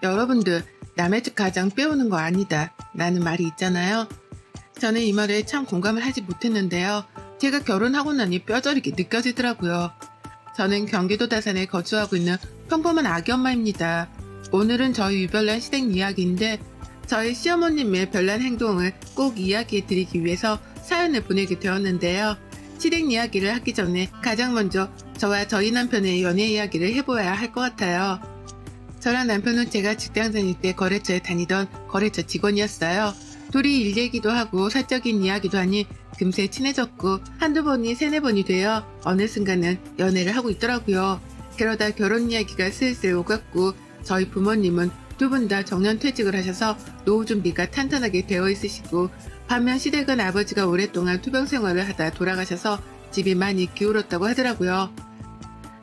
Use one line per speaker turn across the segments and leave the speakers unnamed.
여러분들, 남의 집 가장 빼오는 거 아니다 라는 말이 있잖아요. 저는 이 말에 참 공감을 하지 못했는데요. 제가 결혼하고 나니 뼈저리게 느껴지더라고요. 저는 경기도 다산에 거주하고 있는 평범한 아기 엄마입니다. 오늘은 저희 유별난 시댁 이야기인데 저희 시어머님의 별난 행동을 꼭 이야기해 드리기 위해서 사연을 보내게 되었는데요. 시댁 이야기를 하기 전에 가장 먼저 저와 저희 남편의 연애 이야기를 해보아야 할 것 같아요. 저랑 남편은 제가 직장 다닐 때 거래처에 다니던 거래처 직원이었어요. 둘이 일 얘기도 하고 사적인 이야기도 하니 금세 친해졌고 한두 번이 세네 번이 되어 어느 순간은 연애를 하고 있더라고요. 그러다 결혼 이야기가 슬슬 오갔고 저희 부모님은 두 분 다 정년퇴직을 하셔서 노후 준비가 탄탄하게 되어 있으시고 반면 시댁은 아버지가 오랫동안 투병 생활을 하다 돌아가셔서 집이 많이 기울었다고 하더라고요.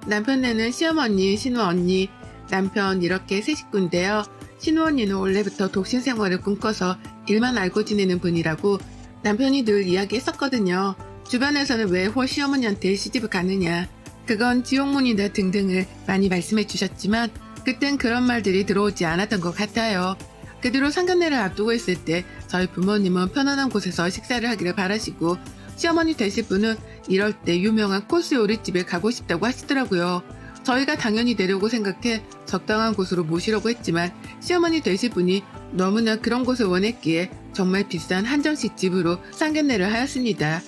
남편네는 시어머니, 시누언니, 남편 이렇게 세 식구인데요. 시누언니는 원래부터 독신 생활을 꿈꿔서 일만 알고 지내는 분이라고 남편이 늘 이야기했었거든요. 주변에서는 왜 홀 시어머니한테 시집을 가느냐, 그건 지옥문이다 등등을 많이 말씀해 주셨지만 그땐 그런 말들이 들어오지 않았던 것 같아요. 그 뒤로 상견례를 앞두고 있을 때 저희 부모님은 편안한 곳에서 식사를 하기를 바라시고 시어머니 되실 분은 이럴 때 유명한 코스 요리집에 가고 싶다고 하시더라고요. 저희가 당연히 내려고 생각해 적당한 곳으로 모시려고 했지만 시어머니 되실 분이 너무나 그런 곳을 원했기에 정말 비싼 한정식 집으로 상견례를 하였습니다.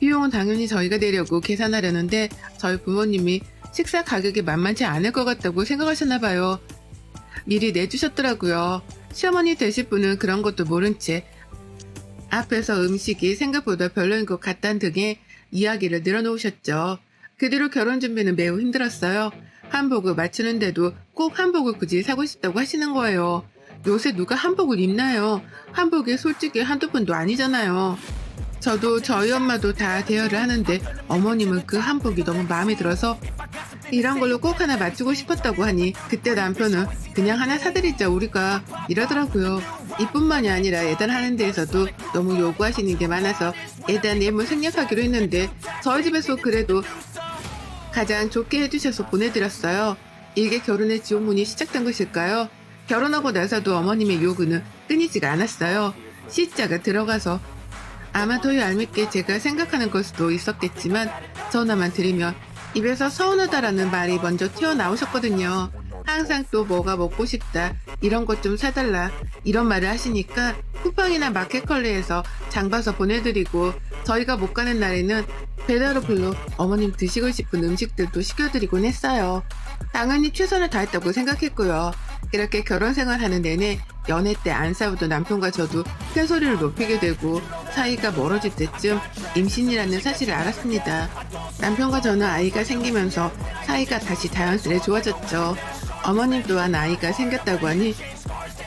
비용은 당연히 저희가 내려고 계산하려는데 저희 부모님이 식사 가격이 만만치 않을 것 같다고 생각하셨나봐요. 미리 내주셨더라고요. 시어머니 되실 분은 그런 것도 모른 채 앞에서 음식이 생각보다 별로인 것 같다는 등의 이야기를 늘어놓으셨죠. 그 뒤로 결혼 준비는 매우 힘들었어요. 한복을 맞추는데도 꼭 한복을 굳이 사고 싶다고 하시는 거예요. 요새 누가 한복을 입나요? 한복이 솔직히 한두 번도 아니잖아요. 저도 저희 엄마도 다 대여를 하는데 어머님은 그 한복이 너무 마음에 들어서 이런 걸로 꼭 하나 맞추고 싶었다고 하니 그때 남편은 그냥 하나 사드리자 우리가 이러더라고요. 이뿐만이 아니라 예단하는 데에서도 너무 요구하시는 게 많아서 예단 예물 생략하기로 했는데 저희 집에서 그래도 가장 좋게 해주셔서 보내드렸어요. 이게 결혼의 지옥문이 시작된 것일까요? 결혼하고 나서도 어머님의 요구는 끊이지가 않았어요. 시자가 들어가서 아마 더 얄밉게 제가 생각하는 걸 수도 있었겠지만 전화만 드리면 입에서 서운하다라는 말이 먼저 튀어나오셨거든요. 항상 또 뭐가 먹고 싶다, 이런 것 좀 사달라 이런 말을 하시니까 쿠팡이나 마켓컬리에서 장봐서 보내드리고 저희가 못 가는 날에는 배달 어플로 어머님 드시고 싶은 음식들도 시켜드리곤 했어요. 당연히 최선을 다했다고 생각했고요. 이렇게 결혼 생활하는 내내 연애 때 안 싸우던 남편과 저도 큰소리를 높이게 되고 사이가 멀어질 때쯤 임신이라는 사실을 알았습니다. 남편과 저는 아이가 생기면서 사이가 다시 자연스레 좋아졌죠. 어머님 또한 아이가 생겼다고 하니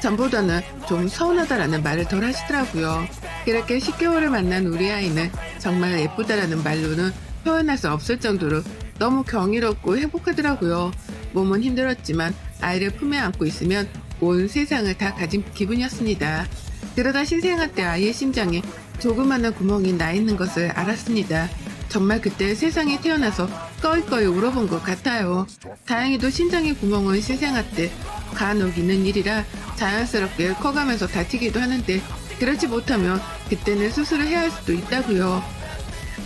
전보다는 좀 서운하다라는 말을 덜 하시더라고요. 그렇게 10개월을 만난 우리 아이는 정말 예쁘다라는 말로는 표현할 수 없을 정도로 너무 경이롭고 행복하더라고요. 몸은 힘들었지만 아이를 품에 안고 있으면 온 세상을 다 가진 기분이었습니다. 그러다 신생아 때 아이의 심장에 조그마한 구멍이 나 있는 것을 알았습니다. 정말 그때 세상에 태어나서 꺼이꺼이 울어본 것 같아요. 다행히도 심장의 구멍은 신생아 때 간혹 있는 일이라 자연스럽게 커가면서 다치기도 하는데 그렇지 못하면 그때는 수술을 해야 할 수도 있다고요.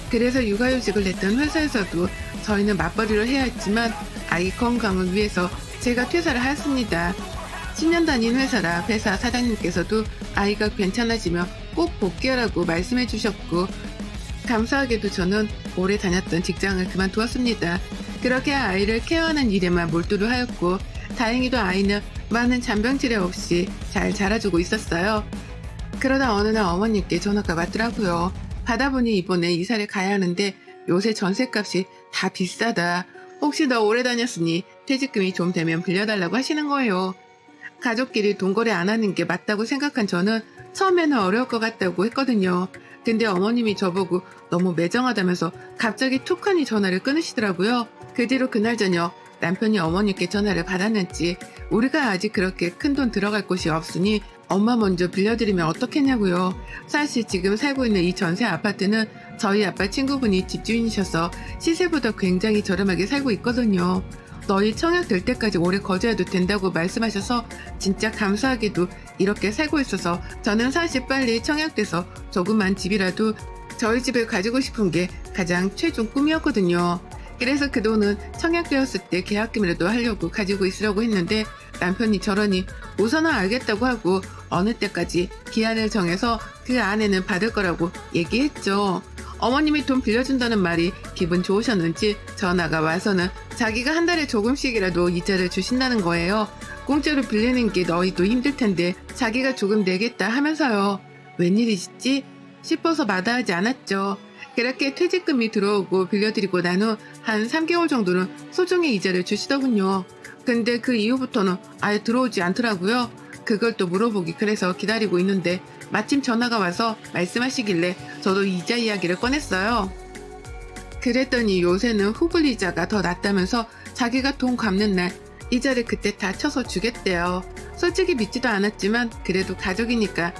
그래서 육아휴직을 냈던 회사에서도 저희는 맞벌이를 해야 했지만 아이 건강을 위해서 제가 퇴사를 하였습니다. 10년 다닌 회사라 회사 사장님께서도 아이가 괜찮아지면 꼭 복귀하라고 말씀해 주셨고 감사하게도 저는 오래 다녔던 직장을 그만두었습니다. 그렇게 아이를 케어하는 일에만 몰두를 하였고 다행히도 아이는 많은 잔병치레 없이 잘 자라주고 있었어요. 그러다 어느 날 어머님께 전화가 왔더라고요. 받아보니 이번에 이사를 가야 하는데 요새 전셋값이 다 비싸다. 혹시 너 오래 다녔으니 퇴직금이 좀 되면 빌려달라고 하시는 거예요. 가족끼리 돈거래 안 하는 게 맞다고 생각한 저는 처음에는 어려울 것 같다고 했거든요. 근데 어머님이 저보고 너무 매정하다면서 갑자기 툭하니 전화를 끊으시더라고요. 그 뒤로 그날 저녁 남편이 어머님께 전화를 받았는지 우리가 아직 그렇게 큰 돈 들어갈 곳이 없으니 엄마 먼저 빌려드리면 어떻겠냐고요. 사실 지금 살고 있는 이 전세 아파트는 저희 아빠 친구분이 집주인이셔서 시세보다 굉장히 저렴하게 살고 있거든요. 너희 청약 될 때까지 오래 거주해도 된다고 말씀하셔서 진짜 감사하게도 이렇게 살고 있어서 저는 사실 빨리 청약돼서 조그만 집이라도 저희 집을 가지고 싶은 게 가장 최종 꿈이었거든요. 그래서 그 돈은 청약되었을 때 계약금이라도 하려고 가지고 있으려고 했는데 남편이 저러니 우선은 알겠다고 하고 어느 때까지 기한을 정해서 그 안에는 받을 거라고 얘기했죠. 어머님이 돈 빌려준다는 말이 기분 좋으셨는지 전화가 와서는 자기가 한 달에 조금씩이라도 이자를 주신다는 거예요. 공짜로 빌리는 게 너희도 힘들 텐데 자기가 조금 내겠다 하면서요. 웬일이지 싶어서 마다하지 않았죠. 그렇게 퇴직금이 들어오고 빌려드리고 난 후 한 3개월 정도는 소정의 이자를 주시더군요. 근데 그 이후부터는 아예 들어오지 않더라고요. 그걸 또 물어보기 그래서 기다리고 있는데 마침 전화가 와서 말씀하시길래 저도 이자 이야기를 꺼냈어요. 그랬더니 요새는 후불 이자가 더 낫다면서 자기가 돈 갚는 날 이자를 그때 다 쳐서 주겠대요. 솔직히 믿지도 않았지만 그래도 가족이니까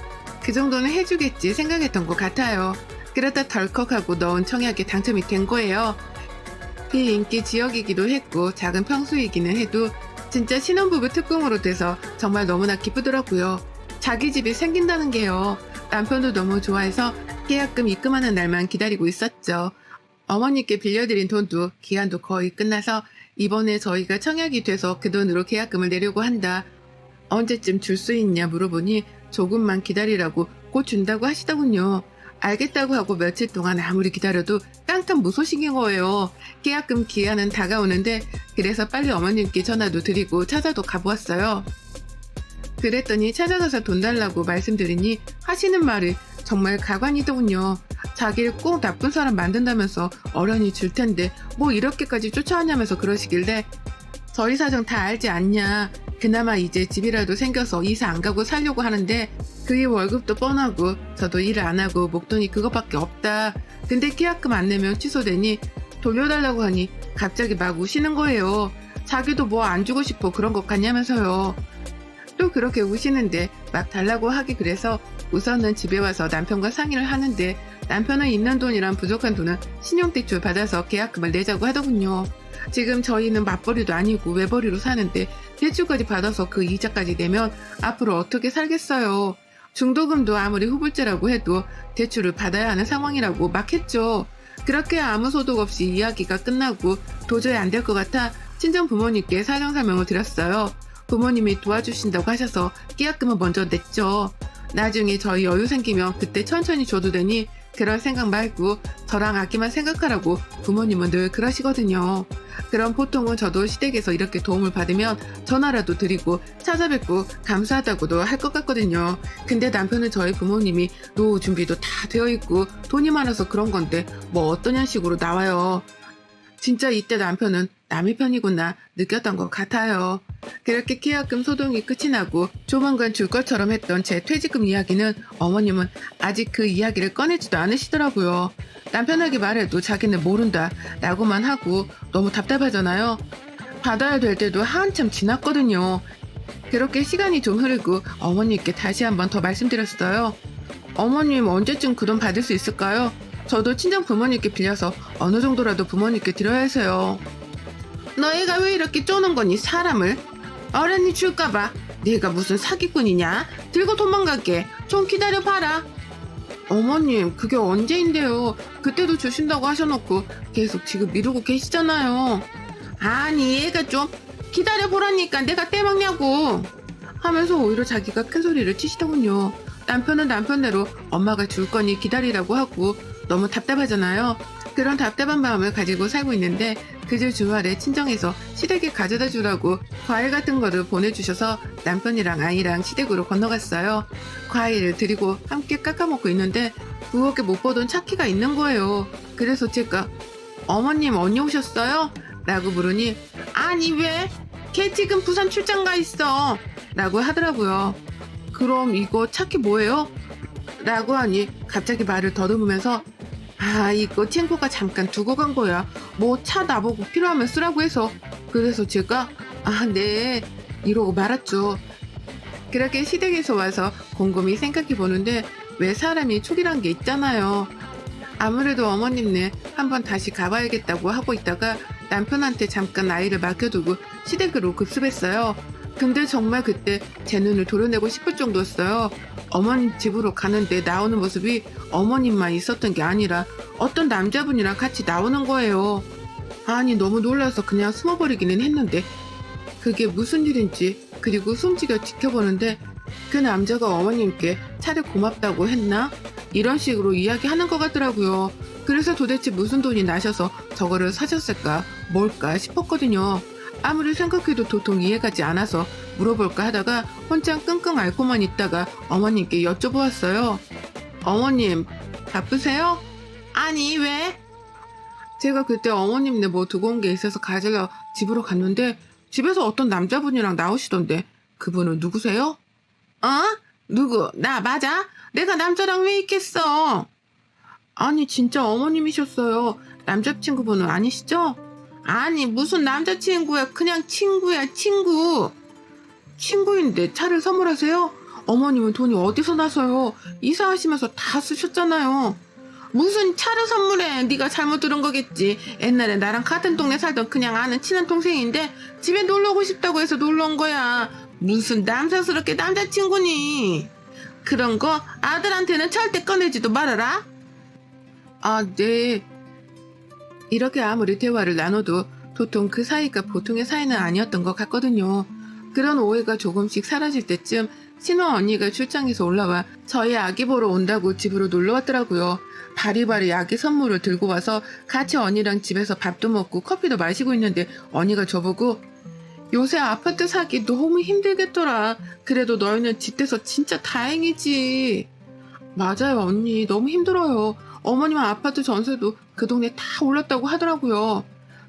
그 정도는 해주겠지 생각했던 것 같아요. 그러다 덜컥하고 넣은 청약에 당첨이 된 거예요. 비인기 지역이기도 했고 작은 평수이기는 해도 진짜 신혼부부 특공으로 돼서 정말 너무나 기쁘더라고요. 자기 집이 생긴다는 게요. 남편도 너무 좋아해서 계약금 입금하는 날만 기다리고 있었죠. 어머니께 빌려드린 돈도 기한도 거의 끝나서 이번에 저희가 청약이 돼서 그 돈으로 계약금을 내려고 한다. 언제쯤 줄 수 있냐 물어보니 조금만 기다리라고 곧 준다고 하시더군요. 알겠다고 하고 며칠 동안 아무리 기다려도 깜깜 무소식인 거예요. 계약금 기한은 다가오는데 그래서 빨리 어머님께 전화도 드리고 찾아도 가보았어요. 그랬더니 찾아가서 돈 달라고 말씀드리니 하시는 말이 정말 가관이더군요. 자기를 꼭 나쁜 사람 만든다면서 어련히 줄 텐데 뭐 이렇게까지 쫓아왔냐면서 그러시길래 저희 사정 다 알지 않냐. 그나마 이제 집이라도 생겨서 이사 안 가고 살려고 하는데 그게 월급도 뻔하고 저도 일을 안 하고 목돈이 그것밖에 없다. 근데 계약금 안 내면 취소되니 돌려달라고 하니 갑자기 막 우시는 거예요. 자기도 뭐 안 주고 싶어 그런 것 같냐면서요. 또 그렇게 우시는데 막 달라고 하기 그래서 우선은 집에 와서 남편과 상의를 하는데 남편은 있는 돈이랑 부족한 돈은 신용대출 받아서 계약금을 내자고 하더군요. 지금 저희는 맞벌이도 아니고 외벌이로 사는데 대출까지 받아서 그 이자까지 내면 앞으로 어떻게 살겠어요. 중도금도 아무리 후불제라고 해도 대출을 받아야 하는 상황이라고 막 했죠. 그렇게 아무 소득 없이 이야기가 끝나고 도저히 안 될 것 같아 친정 부모님께 사정 설명을 드렸어요. 부모님이 도와주신다고 하셔서 계약금을 먼저 냈죠. 나중에 저희 여유 생기면 그때 천천히 줘도 되니 그럴 생각 말고 저랑 아기만 생각하라고 부모님은 늘 그러시거든요. 그럼 보통은 저도 시댁에서 이렇게 도움을 받으면 전화라도 드리고 찾아뵙고 감사하다고도 할 것 같거든요. 근데 남편은 저희 부모님이 노후 준비도 다 되어 있고 돈이 많아서 그런 건데 뭐 어떠냐 식으로 나와요. 진짜 이때 남편은 남의 편이구나 느꼈던 것 같아요. 그렇게 계약금 소동이 끝이 나고 조만간 줄 것처럼 했던 제 퇴직금 이야기는 어머님은 아직 그 이야기를 꺼내지도 않으시더라고요. 남편에게 말해도 자기는 모른다 라고만 하고 너무 답답하잖아요. 받아야 될 때도 한참 지났거든요. 그렇게 시간이 좀 흐르고 어머님께 다시 한번 더 말씀드렸어요. 어머님 언제쯤 그 돈 받을 수 있을까요? 저도 친정 부모님께 빌려서 어느 정도라도 부모님께 드려야 해서요. 너희가 왜 이렇게 쪼는 거니 사람을? 어른이 줄까봐 내가 무슨 사기꾼이냐? 들고 도망갈게. 좀 기다려봐라. 어머님 그게 언제인데요. 그때도 주신다고 하셔놓고 계속 지금 미루고 계시잖아요. 아니 얘가 좀 기다려보라니까 내가 떼먹냐고 하면서 오히려 자기가 큰 소리를 치시더군요. 남편은 남편대로 엄마가 줄 거니 기다리라고 하고 너무 답답하잖아요. 그런 답답한 마음을 가지고 살고 있는데 그제 주말에 친정에서 시댁에 가져다 주라고 과일 같은 거를 보내주셔서 남편이랑 아이랑 시댁으로 건너갔어요. 과일을 드리고 함께 깎아먹고 있는데 부엌에 못 보던 차키가 있는 거예요. 그래서 제가 어머님 언제 오셨어요? 라고 물으니 아니 왜? 걔 지금 부산 출장 가 있어 라고 하더라고요. 그럼 이거 차키 뭐예요? 라고 하니 갑자기 말을 더듬으면서 아 이거 친구가 잠깐 두고 간 거야. 뭐 차 나보고 필요하면 쓰라고 해서. 그래서 제가 아 네 이러고 말았죠. 그렇게 시댁에서 와서 곰곰이 생각해 보는데 왜 사람이 촉이란 게 있잖아요. 아무래도 어머님네 한번 다시 가봐야겠다고 하고 있다가 남편한테 잠깐 아이를 맡겨두고 시댁으로 급습했어요. 근데 정말 그때 제 눈을 도려내고 싶을 정도였어요. 어머님 집으로 가는데 나오는 모습이 어머님만 있었던 게 아니라 어떤 남자분이랑 같이 나오는 거예요. 아니 너무 놀라서 그냥 숨어버리기는 했는데 그게 무슨 일인지 그리고 숨지겨 지켜보는데 그 남자가 어머님께 차를 고맙다고 했나? 이런 식으로 이야기하는 것 같더라고요. 그래서 도대체 무슨 돈이 나셔서 저거를 사셨을까 뭘까 싶었거든요. 아무리 생각해도 도통 이해가지 않아서 물어볼까 하다가 혼자 끙끙 앓고만 있다가 어머님께 여쭤보았어요. 어머님 바쁘세요? 아니 왜? 제가 그때 어머님네 뭐 두고 온 게 있어서 가지러 집으로 갔는데 집에서 어떤 남자분이랑 나오시던데 그분은 누구세요? 어? 누구? 나 맞아? 내가 남자랑 왜 있겠어? 아니 진짜 어머님이셨어요. 남자친구분은 아니시죠? 아니 무슨 남자친구야. 그냥 친구야 친구. 친구인데 차를 선물하세요? 어머님은 돈이 어디서 나서요? 이사하시면서 다 쓰셨잖아요. 무슨 차를 선물해. 네가 잘못 들은 거겠지. 옛날에 나랑 같은 동네 살던 그냥 아는 친한 동생인데 집에 놀러 오고 싶다고 해서 놀러 온 거야. 무슨 남사스럽게 남자친구니. 그런 거 아들한테는 절대 꺼내지도 말아라. 아, 네. 이렇게 아무리 대화를 나눠도 도통 그 사이가 보통의 사이는 아니었던 것 같거든요. 그런 오해가 조금씩 사라질 때쯤 신호 언니가 출장에서 올라와 저희 아기 보러 온다고 집으로 놀러 왔더라고요. 바리바리 아기 선물을 들고 와서 같이 언니랑 집에서 밥도 먹고 커피도 마시고 있는데 언니가 저보고 요새 아파트 사기 너무 힘들겠더라. 그래도 너희는 집 돼서 진짜 다행이지. 맞아요 언니 너무 힘들어요. 어머님 아파트 전세도 그 동네 다 올랐다고 하더라고요.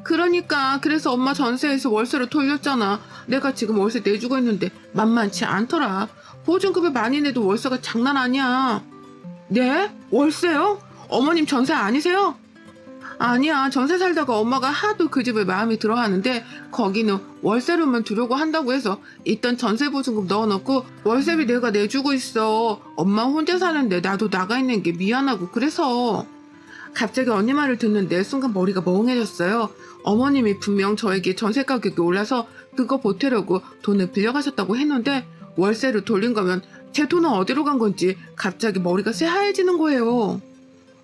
그러니까 그래서 엄마 전세에서 월세로 돌렸잖아. 내가 지금 월세 내주고 있는데 만만치 않더라. 보증금을 많이 내도 월세가 장난 아니야. 네? 월세요? 어머님 전세 아니세요? 아니야 전세 살다가 엄마가 하도 그 집을 마음에 들어 하는데 거기는 월세로만 두려고 한다고 해서 있던 전세 보증금 넣어놓고 월세비 내가 내주고 있어. 엄마 혼자 사는데 나도 나가 있는 게 미안하고 그래서. 갑자기 언니 말을 듣는데 순간 머리가 멍해졌어요. 어머님이 분명 저에게 전세 가격이 올라서 그거 보태려고 돈을 빌려가셨다고 했는데 월세로 돌린 거면 제 돈은 어디로 간 건지 갑자기 머리가 새하얘지는 거예요.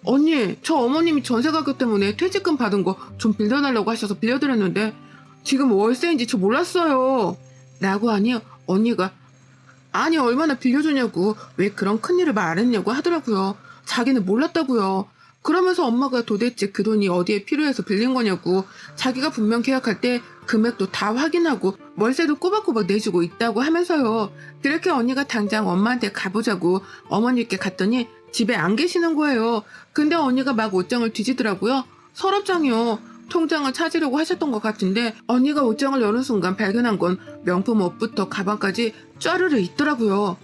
언니, 저 어머님이 전세 가격 때문에 퇴직금 받은 거 좀 빌려달라고 하셔서 빌려드렸는데 지금 월세인지 저 몰랐어요. 라고 하니 언니가 아니 얼마나 빌려주냐고 왜 그런 큰일을 말 안 했냐고 하더라고요. 자기는 몰랐다고요. 그러면서 엄마가 도대체 그 돈이 어디에 필요해서 빌린 거냐고 자기가 분명 계약할 때 금액도 다 확인하고 월세도 꼬박꼬박 내주고 있다고 하면서요. 그렇게 언니가 당장 엄마한테 가보자고 어머니께 갔더니 집에 안 계시는 거예요. 근데 언니가 막 옷장을 뒤지더라고요. 서랍장이요. 통장을 찾으려고 하셨던 것 같은데 언니가 옷장을 여는 순간 발견한 건 명품 옷부터 가방까지 쫘르르 있더라고요.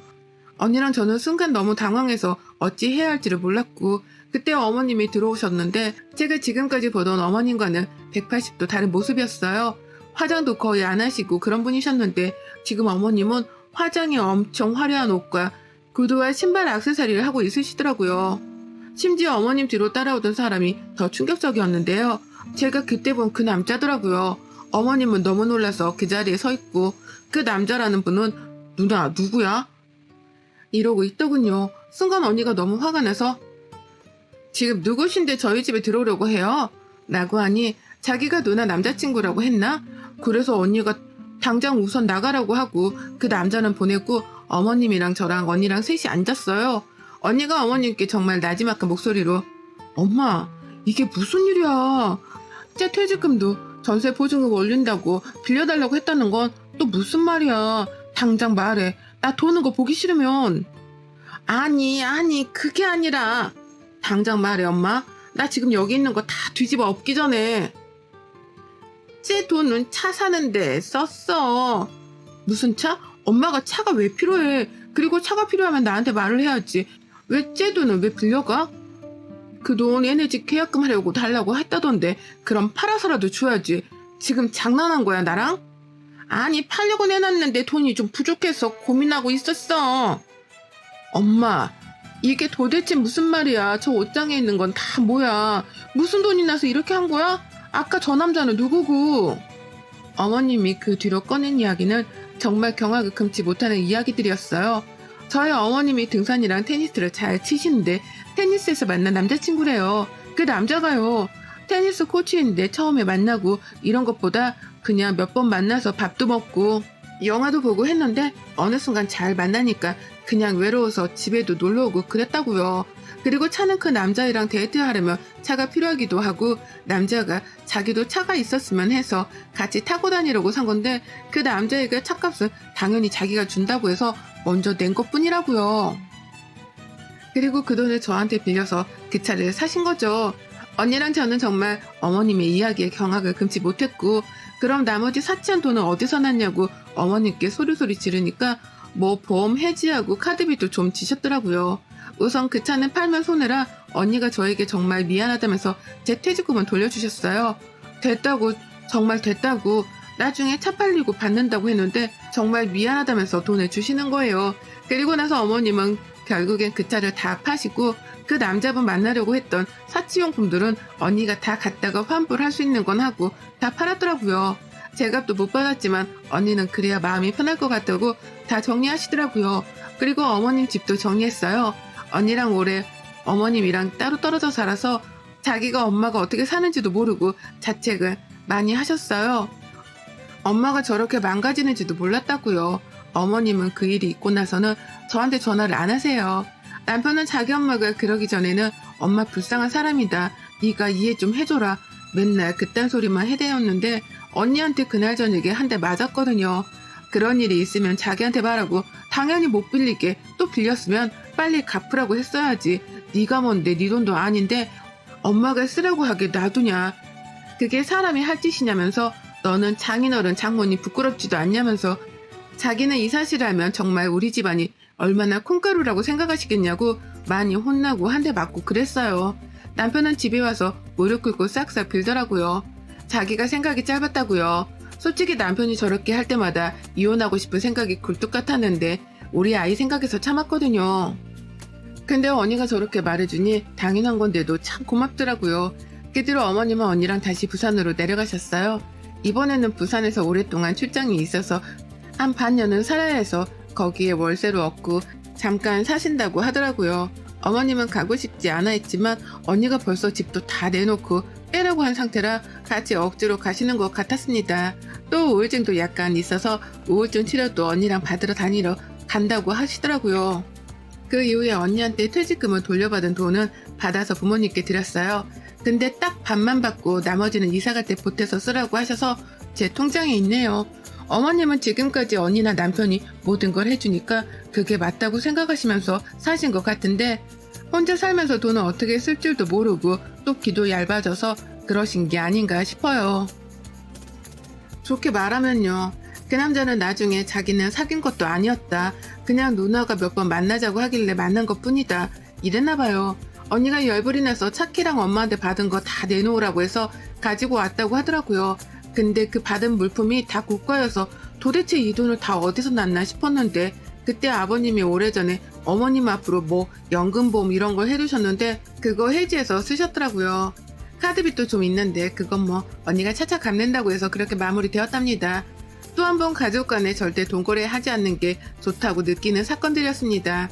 언니랑 저는 순간 너무 당황해서 어찌 해야 할지를 몰랐고 그때 어머님이 들어오셨는데 제가 지금까지 보던 어머님과는 180도 다른 모습이었어요. 화장도 거의 안 하시고 그런 분이셨는데 지금 어머님은 화장이 엄청 화려한 옷과 구두와 신발 액세서리를 하고 있으시더라고요. 심지어 어머님 뒤로 따라오던 사람이 더 충격적이었는데요. 제가 그때 본 그 남자더라고요. 어머님은 너무 놀라서 그 자리에 서 있고 그 남자라는 분은 누나 누구야? 이러고 있더군요. 순간 언니가 너무 화가 나서 지금 누구신데 저희 집에 들어오려고 해요? 라고 하니 자기가 누나 남자친구라고 했나? 그래서 언니가 당장 우선 나가라고 하고 그 남자는 보내고 어머님이랑 저랑 언니랑 셋이 앉았어요. 언니가 어머님께 정말 나지막한 목소리로 엄마 이게 무슨 일이야. 제 퇴직금도 전세 보증금 올린다고 빌려달라고 했다는 건 또 무슨 말이야. 당장 말해. 나 도는 거 보기 싫으면. 아니 그게 아니라 당장 말해 엄마. 나 지금 여기 있는 거 다 뒤집어 엎기 전에. 제 돈은 차 사는데 썼어. 무슨 차? 엄마가 차가 왜 필요해. 그리고 차가 필요하면 나한테 말을 해야지. 왜 제 돈은 왜 빌려가? 그 돈 얘네 집 계약금 하려고 달라고 했다던데 그럼 팔아서라도 줘야지. 지금 장난한 거야 나랑? 아니 팔려고 내놨는데 돈이 좀 부족해서 고민하고 있었어. 엄마 이게 도대체 무슨 말이야. 저 옷장에 있는 건 다 뭐야. 무슨 돈이 나서 이렇게 한 거야? 아까 저 남자는 누구고? 어머님이 그 뒤로 꺼낸 이야기는 정말 경악을 금치 못하는 이야기들이었어요. 저희 어머님이 등산이랑 테니스를 잘 치시는데 테니스에서 만난 남자친구래요. 그 남자가요. 테니스 코치인데 처음에 만나고 이런 것보다 그냥 몇 번 만나서 밥도 먹고 영화도 보고 했는데 어느 순간 잘 만나니까 그냥 외로워서 집에도 놀러오고 그랬다고요. 그리고 차는 그 남자애랑 데이트하려면 차가 필요하기도 하고 남자가 자기도 차가 있었으면 해서 같이 타고 다니려고 산 건데 그 남자애가 차값은 당연히 자기가 준다고 해서 먼저 낸 것뿐이라고요. 그리고 그 돈을 저한테 빌려서 그 차를 사신 거죠. 언니랑 저는 정말 어머님의 이야기에 경악을 금치 못했고 그럼 나머지 사치한 돈은 어디서 났냐고 어머님께 소리소리 지르니까 뭐 보험 해지하고 카드비도 좀 지셨더라고요. 우선 그 차는 팔면 손해라 언니가 저에게 정말 미안하다면서 제 퇴직금은 돌려주셨어요. 됐다고 정말 됐다고 나중에 차 팔리고 받는다고 했는데 정말 미안하다면서 돈을 주시는 거예요. 그리고 나서 어머님은 결국엔 그 차를 다 파시고 그 남자분 만나려고 했던 사치용품들은 언니가 다 갖다가 환불할 수 있는 건 하고 다 팔았더라고요. 제가 또 못 받았지만 언니는 그래야 마음이 편할 것 같다고 다 정리하시더라고요. 그리고 어머님 집도 정리했어요. 언니랑 올해 어머님이랑 따로 떨어져 살아서 자기가 엄마가 어떻게 사는지도 모르고 자책을 많이 하셨어요. 엄마가 저렇게 망가지는지도 몰랐다고요. 어머님은 그 일이 있고 나서는 저한테 전화를 안 하세요. 남편은 자기 엄마가 그러기 전에는 엄마 불쌍한 사람이다. 네가 이해 좀 해줘라. 맨날 그딴 소리만 해대었는데 언니한테 그날 저녁에 한 대 맞았거든요. 그런 일이 있으면 자기한테 말하고 당연히 못 빌리게 또 빌렸으면 빨리 갚으라고 했어야지. 네가 뭔데 네 돈도 아닌데 엄마가 쓰라고 하게 놔두냐. 그게 사람이 할 짓이냐면서 너는 장인어른 장모님 부끄럽지도 않냐면서 자기는 이 사실을 알면 정말 우리 집안이 얼마나 콩가루라고 생각하시겠냐고 많이 혼나고 한 대 맞고 그랬어요. 남편은 집에 와서 무릎 꿇고 싹싹 빌더라고요. 자기가 생각이 짧았다고요. 솔직히 남편이 저렇게 할 때마다 이혼하고 싶은 생각이 굴뚝 같았는데 우리 아이 생각해서 참았거든요. 근데 언니가 저렇게 말해주니 당연한 건데도 참 고맙더라고요. 그 뒤로 어머님은 언니랑 다시 부산으로 내려가셨어요. 이번에는 부산에서 오랫동안 출장이 있어서 한 반년은 살아야 해서 거기에 월세로 얻고 잠깐 사신다고 하더라고요. 어머님은 가고 싶지 않아 했지만 언니가 벌써 집도 다 내놓고 빼라고 한 상태라 같이 억지로 가시는 것 같았습니다. 또 우울증도 약간 있어서 우울증 치료도 언니랑 받으러 다니러 간다고 하시더라고요. 그 이후에 언니한테 퇴직금을 돌려받은 돈은 받아서 부모님께 드렸어요. 근데 딱 반만 받고 나머지는 이사갈 때 보태서 쓰라고 하셔서 제 통장에 있네요. 어머님은 지금까지 언니나 남편이 모든 걸 해주니까 그게 맞다고 생각하시면서 사신 것 같은데 혼자 살면서 돈을 어떻게 쓸 줄도 모르고 또 기도 얇아져서 그러신 게 아닌가 싶어요. 좋게 말하면요. 그 남자는 나중에 자기는 사귄 것도 아니었다. 그냥 누나가 몇 번 만나자고 하길래 만난 것 뿐이다. 이랬나 봐요. 언니가 열불이 나서 차키랑 엄마한테 받은 거 다 내놓으라고 해서 가지고 왔다고 하더라고요. 근데 그 받은 물품이 다 고가여서 도대체 이 돈을 다 어디서 났나 싶었는데 그때 아버님이 오래전에 어머님 앞으로 뭐 연금보험 이런 걸 해두셨는데 그거 해지해서 쓰셨더라고요. 카드빚도 좀 있는데 그건 뭐 언니가 차차 갚는다고 해서 그렇게 마무리되었답니다. 또 한 번 가족 간에 절대 돈거래 하지 않는 게 좋다고 느끼는 사건들이었습니다.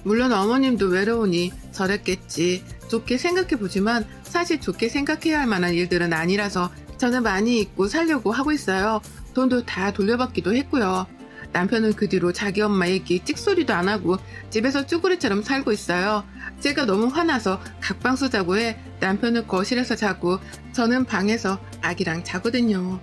물론 어머님도 외로우니 저랬겠지. 좋게 생각해보지만 사실 좋게 생각해야 할 만한 일들은 아니라서 저는 많이 잊고 살려고 하고 있어요. 돈도 다 돌려받기도 했고요. 남편은 그 뒤로 자기 엄마 얘기 찍소리도 안 하고 집에서 쭈구리처럼 살고 있어요. 제가 너무 화나서 각방서 자고 해 남편은 거실에서 자고 저는 방에서 아기랑 자거든요.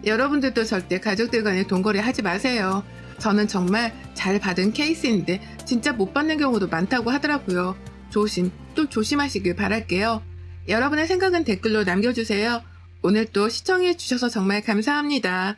여러분들도 절대 가족들 간에 돈거래 하지 마세요. 저는 정말 잘 받은 케이스인데 진짜 못 받는 경우도 많다고 하더라고요. 조심 또 조심하시길 바랄게요. 여러분의 생각은 댓글로 남겨주세요. 오늘 또 시청해주셔서 정말 감사합니다.